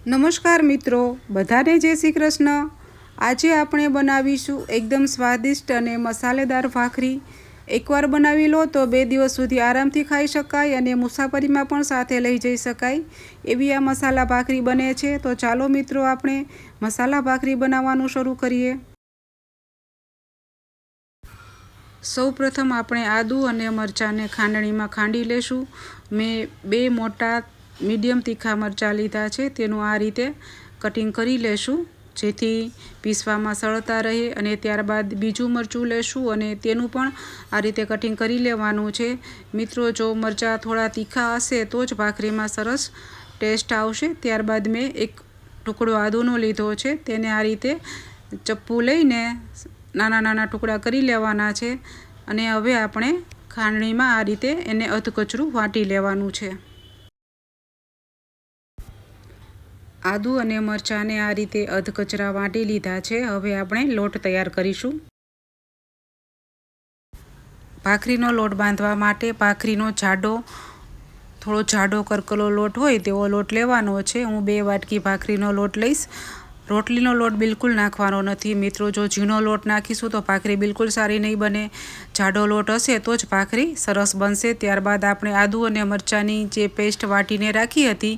નમસ્કાર મિત્રો, બધાને જય શ્રી કૃષ્ણ। આજે આપણે બનાવીશું એકદમ સ્વાદિષ્ટ અને મસાલેદાર ભાખરી। એકવાર બનાવી લો તો 2 દિવસ સુધી આરામથી ખાઈ શકાય અને મુસાફરીમાં પણ સાથે લઈ જઈ શકાય એવી આ મસાલા ભાખરી બને છે। તો ચાલો મિત્રો, આપણે મસાલા ભાખરી બનાવવાનું શરૂ કરીએ। સૌપ્રથમ આપણે આદુ અને મરચાંને ખાંડણીમાં ખાંડી લેશું। મેં 2 મોટા મીડિયમ તીખા મરચાં લીધા છે, તેનું આ રીતે કટિંગ કરી લેશું જેથી પીસવામાં સરળતા રહે। અને ત્યારબાદ બીજું મરચું લેશું અને તેનું પણ આ રીતે કટિંગ કરી લેવાનું છે। મિત્રો, જો મરચાં થોડા તીખા હશે તો જ ભાખરીમાં સરસ ટેસ્ટ આવશે। ત્યારબાદ મેં એક ટુકડો આદુનો લીધો છે, તેને આ રીતે ચપ્પુ લઈને નાના નાના ટુકડા કરી લેવાના છે અને હવે આપણે ખાંડણીમાં આ રીતે એને અધકચરું વાટી લેવાનું છે। આદુ અને મરચાંને આ રીતે અધકચરા વાટી લીધા છે। હવે આપણે લોટ તૈયાર કરીશું। ભાખરીનો લોટ બાંધવા માટે ભાખરીનો થોડો જાડો કરકરો લોટ હોય તેવો લોટ લેવાનો છે। હું 2 વાટકી ભાખરીનો લોટ લઈશ। રોટલીનો લોટ બિલકુલ નાખવાનો નથી મિત્રો, જો ઝીણો લોટ નાખીશું તો ભાખરી બિલકુલ સારી નહીં બને। જાડો લોટ હશે તો જ ભાખરી સરસ બનશે। ત્યારબાદ આપણે આદુ અને મરચાંની જે પેસ્ટ વાટીને રાખી હતી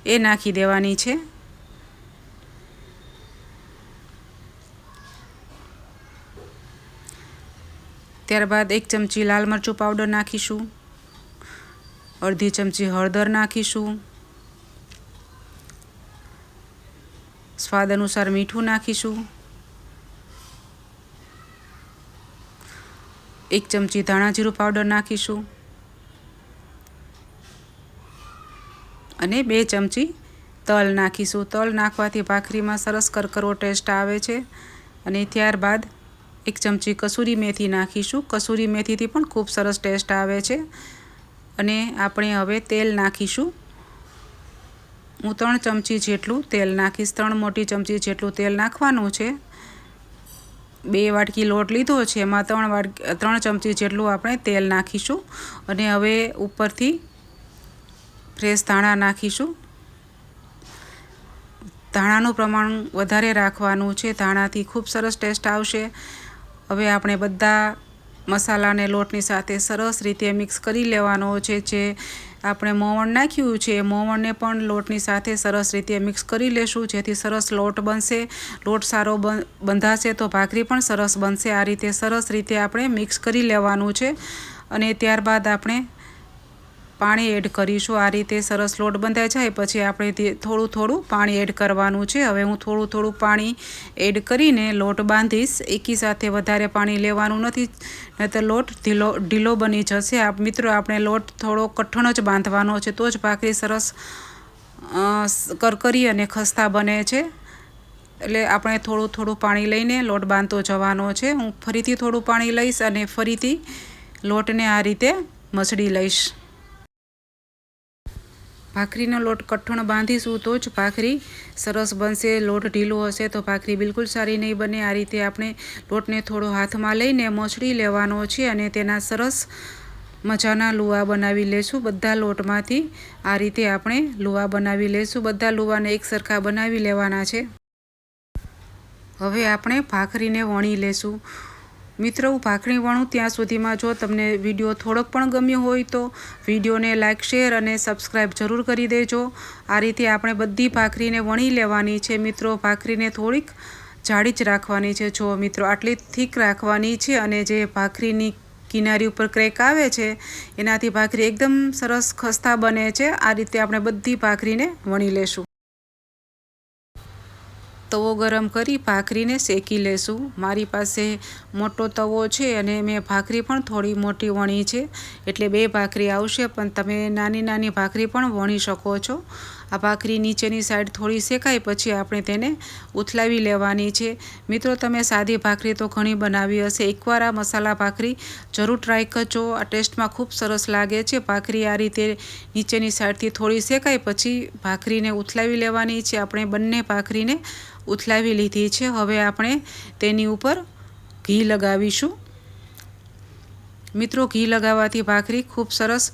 એ નાખી દેવાની છે। ત્યારબાદ 1 ચમચી લાલ મરચું પાવડર નાખીશું, અડધી ચમચી હળદર નાખીશું, સ્વાદ અનુસાર મીઠું નાખીશું, 1 ચમચી ધાણા જીરું પાવડર નાખીશું અને 2 ચમચી તલ નાખીશું। તલ નાખવાથી ભાખરીમાં સરસ કરકરો ટેસ્ટ આવે છે। અને ત્યારબાદ 1 ચમચી કસૂરી મેથી નાખીશું। કસૂરી મેથીથી પણ ખૂબ સરસ ટેસ્ટ આવે છે। અને આપણે હવે તેલ નાખીશું। હું 3 ચમચી જેટલું તેલ નાખીશ। 3 મોટી ચમચી જેટલું તેલ નાખવાનું છે। 2 વાટકી લોટ લીધો છે, એમાં 3 ચમચી જેટલું આપણે તેલ નાખીશું અને હવે ઉપરથી ફ્રેશ ધાણા નાખીશું। ધાણાનું પ્રમાણ વધારે રાખવાનું છે, ધાણાથી ખૂબ સરસ ટેસ્ટ આવશે। હવે આપણે બધા મસાલાને લોટની સાથે સરસ રીતે મિક્સ કરી લેવાનો છે। જે આપણે મોવણ નાખ્યું છે એ મોવણને પણ લોટની સાથે સરસ રીતે મિક્સ કરી લેશું જેથી સરસ લોટ બનશે। લોટ સારો બંધાશે તો ભાખરી પણ સરસ બનશે। આ રીતે સરસ રીતે આપણે મિક્સ કરી લેવાનું છે અને ત્યારબાદ આપણે પાણી એડ કરીશું। આ રીતે સરસ લોટ બંધાઈ જાય પછી આપણે થોડું પાણી એડ કરવાનું છે। હવે હું થોડું પાણી એડ કરીને લોટ બાંધીશ। એકી સાથે વધારે પાણી લેવાનું નથી, નહીંતર લોટ ઢીલો બની જશે। મિત્રો, આપણે લોટ થોડો કઠણ જ બાંધવાનો છે તો જ ભાખરી સરસ કરકરી અને ખસ્તા બને છે। એટલે આપણે થોડું પાણી લઈને લોટ બાંધતો જવાનો છે। હું ફરીથી થોડું પાણી લઈશ અને ફરીથી લોટને આ રીતે મસળી લઈશ। ભાખરીનો લોટ કઠણ બાંધીશું તો જ ભાખરી સરસ બનશે। લોટ ઢીલો હશે તો ભાખરી બિલકુલ સારી નહીં બને। આ રીતે આપણે લોટને થોડો હાથમાં લઈને મસળી લેવાનો છે અને તેના સરસ મજાના લુવા બનાવી લેશું। બધા લોટમાંથી આ રીતે આપણે લુવા બનાવી લેશું। બધા લુવાને એક સરખા બનાવી લેવાના છે। હવે આપણે ભાખરીને વણી લેશું। મિત્રો, હું ભાખરી વણું ત્યાં સુધીમાં જો તમને વિડીયો થોડોક પણ ગમ્યો હોય તો વિડીયોને લાઇક, શેર અને સબસ્ક્રાઈબ જરૂર કરી દેજો। આ રીતે આપણે બધી ભાખરીને વણી લેવાની છે। મિત્રો, ભાખરીને થોડીક જાડી જ રાખવાની છે। જો મિત્રો, આટલી થીક રાખવાની છે અને જે ભાખરીની કિનારી ઉપર ક્રેક આવે છે એનાથી ભાખરી એકદમ સરસ ખસ્તા બને છે। આ રીતે આપણે બધી ભાખરીને વણી લેશું। તવો ગરમ કરી ભાખરીને શેકી લેશું। મારી પાસે મોટો તવો છે અને મેં ભાખરી પણ થોડી મોટી વણી છે એટલે 2 ભાખરી આવશે, પણ તમે નાની ભાખરી પણ વણી શકો છો। આ ભાખરી નીચેની સાઈડ થોડી શેકાય પછી આપણે તેને ઉથલાવી લેવાની છે। મિત્રો, તમે સાદી ભાખરી તો ઘણી બનાવી હશે, એકવાર આ મસાલા ભાખરી જરૂર ટ્રાય કરજો। આ ટેસ્ટમાં ખૂબ સરસ લાગે છે। ભાખરી આ રીતે નીચેની સાઈડથી થોડી શેકાય પછી ભાખરીને ઉથલાવી લેવાની છે। આપણે બંને ભાખરીને ઉથલાવી લીધી છે। હવે આપણે તેની ઉપર ઘી લગાવીશું। મિત્રો, ઘી લગાવવાથી ભાખરી ખૂબ સરસ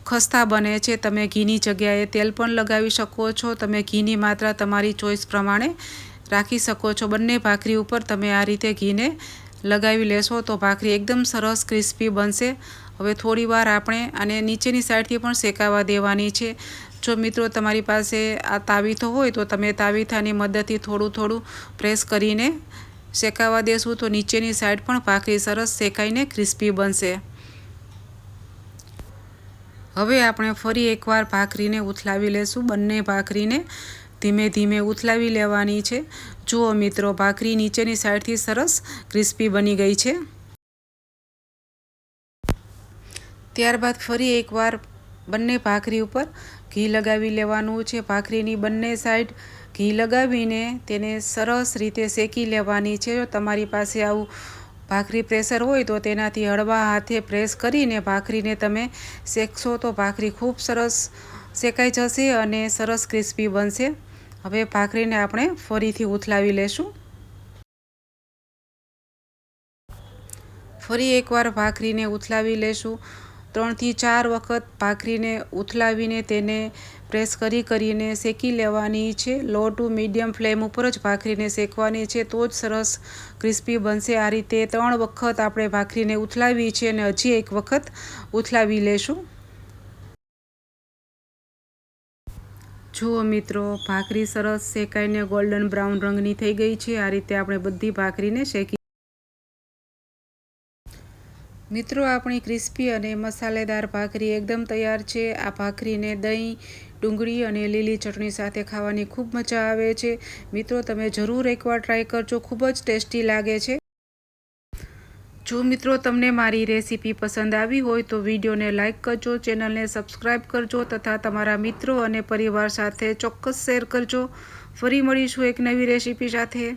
ખસ્તા બને છે। તમે ઘીની જગ્યાએ તેલ પણ લગાવી શકો છો। તમે ઘીની માત્રા તમારી ચોઈસ પ્રમાણે રાખી શકો છો। બંને ભાખરી ઉપર તમે આ રીતે ઘીને લગાવી લેશો તો ભાખરી એકદમ સરસ ક્રિસ્પી બનશે। હવે થોડીવાર આપણે આને નીચેની સાઈડથી પણ શેકાવા દેવાની છે। જો મિત્રો તમારી પાસે આ તાવીથો હોય તો તમે તાવીથાની મદદથી થોડું પ્રેસ કરીને શેકાવા દેશું તો નીચેની સાઈડ પણ ભાખરી સરસ શેકાઈને ક્રિસ્પી બનશે। હવે આપણે ફરી એકવાર ભાખરીને ઉથલાવી લેશું। બંને ભાખરીને ધીમે ધીમે ઉથલાવી લેવાની છે। જુઓ મિત્રો, ભાખરી નીચેની સાઈડથી સરસ ક્રિસ્પી બની ગઈ છે। ત્યારબાદ ફરી એકવાર બંને ભાખરી ઉપર ઘી લગાવી લેવાનું છે। ભાખરીની બંને સાઈડ ઘી લગાવીને તેને સરસ રીતે શેકી લેવાની છે। જો તમારી પાસે આવું ભાખરી પ્રેશર હોય તો તેનાથી હળવા હાથે પ્રેસ કરીને ભાખરીને તમે શેકશો તો ભાખરી ખૂબ સરસ શેકાઈ જશે અને સરસ ક્રિસ્પી બનશે। હવે ભાખરીને આપણે ફરીથી ઉથલાવી લેશું। ફરી એકવાર ભાખરીને ઉથલાવી લેશું। 3 થી 4 વખત ભાખરીને ઉથલાવીને તેને પ્રેસ કરીને શેકી લેવાની છે। લો ટુ મીડિયમ ફ્લેમ ઉપર જ ભાખરીને શેકવાની છે તો જ સરસ ક્રિસ્પી બનશે। આ રીતે 3 વખત આપણે ભાખરીને ઉથલાવી છે અને હજી એક વખત ઉથલાવી લેશું। જુઓ મિત્રો, ભાખરી સરસ શેકાઈને ગોલ્ડન બ્રાઉન રંગની થઈ ગઈ છે। આ રીતે આપણે બધી ભાખરીને શેકી। મિત્રો, આપણી ક્રિસ્પી અને મસાલેદાર ભાખરી એકદમ તૈયાર છે। આ ભાખરીને દહીં, ડુંગળી અને લીલી ચટણી સાથે ખાવાની ખૂબ મજા આવે છે। મિત્રો, તમે જરૂર એકવાર ટ્રાય કરજો, ખૂબ જ ટેસ્ટી લાગે છે। જો મિત્રો તમને મારી રેસીપી પસંદ આવી હોય તો વિડીયોને લાઇક કરજો, ચેનલને સબસ્ક્રાઈબ કરજો તથા તમારા મિત્રો અને પરિવાર સાથે ચોક્કસ શેર કરજો। ફરી મળીશું એક નવી રેસીપી સાથે।